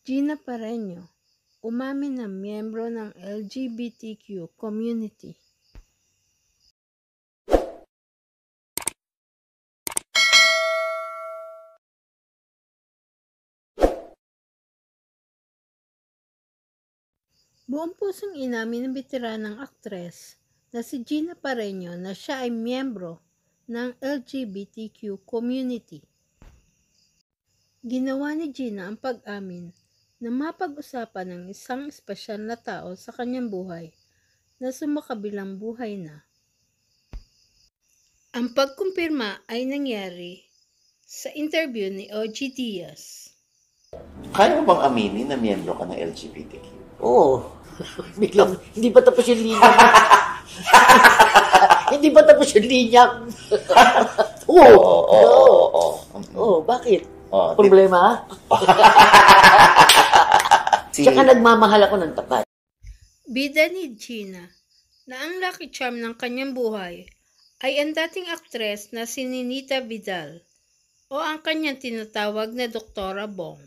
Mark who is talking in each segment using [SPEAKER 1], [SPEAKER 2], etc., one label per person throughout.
[SPEAKER 1] Gina Pareño, umamin na miyembro ng LGBTQ community. Buong pusong inamin ng veteranang aktres na si Gina Pareño na siya ay miyembro ng LGBTQ community. Ginawa ni Gina ang pag-amin na mapag-usapan ng isang espesyal na tao sa kanyang buhay na sumakabilang buhay na. Ang pagkumpirma ay nangyari sa interview ni OG Diaz.
[SPEAKER 2] Kaya mo bang aminin na miyembro ka ng LGBTQ?
[SPEAKER 3] Oo. Biglang, hindi pa tapos yung linya. Hindi pa tapos yung linya. Oo, bakit? Problema? Tsaka nagmamahal ako ng tapat.
[SPEAKER 1] Bida ni Gina na ang lucky charm ng kanyang buhay ay ang dating aktres na si Ninita Vidal o ang kanyang tinatawag na Doktora Bong.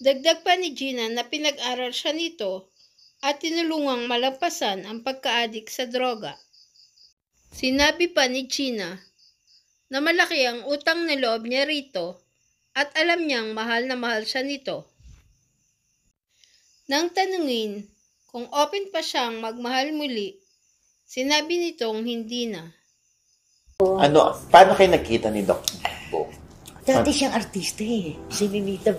[SPEAKER 1] Dagdag pa ni Gina na pinag-aral siya nito at tinulungang malampasan ang pagka-adik sa droga. Sinabi pa ni Gina na malaki ang utang na loob niya rito at alam niyang mahal na mahal siya nito. Nang tanungin kung open pa siyang magmahal muli, sinabi nitong hindi na.
[SPEAKER 2] Paano kayo nakita ni Doc Bo?
[SPEAKER 3] Dati siyang artista eh. Si Ninita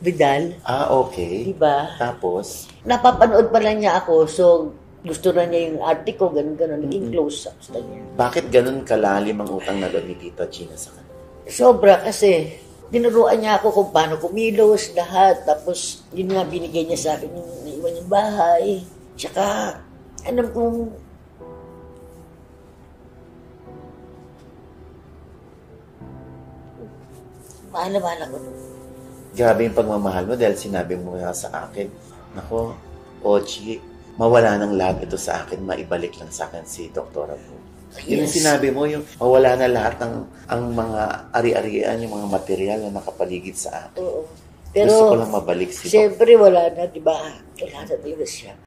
[SPEAKER 3] Vidal.
[SPEAKER 2] Okay.
[SPEAKER 3] Diba?
[SPEAKER 2] Tapos?
[SPEAKER 3] Napapanood pa lang niya ako, so gusto na niya yung arte ko, ganun-ganun. Naging close up sa niya.
[SPEAKER 2] Bakit ganun kalalim ang utang na loob ni Tita Gina sa kanya?
[SPEAKER 3] Sobra kasi tinuruan niya ako kung paano kumilos, lahat. Tapos yun nga binigay niya sa akin yung naiwan yung bahay. Tsaka alam kong mahal ako.
[SPEAKER 2] Grabe yung pagmamahal mo dahil sinabi mo nga sa akin, nako, Ochi, mawala ng lahat ito sa akin, maibalik lang sa akin si Doktora Bo. Yun yung sinabi mo, yung mawala na lahat ng ang mga ari-arian, yung mga material na nakapaligid sa akin.
[SPEAKER 3] Oo. Pero,
[SPEAKER 2] gusto ko lang mabalik si
[SPEAKER 3] siyempre wala na, di ba? Wala na siya.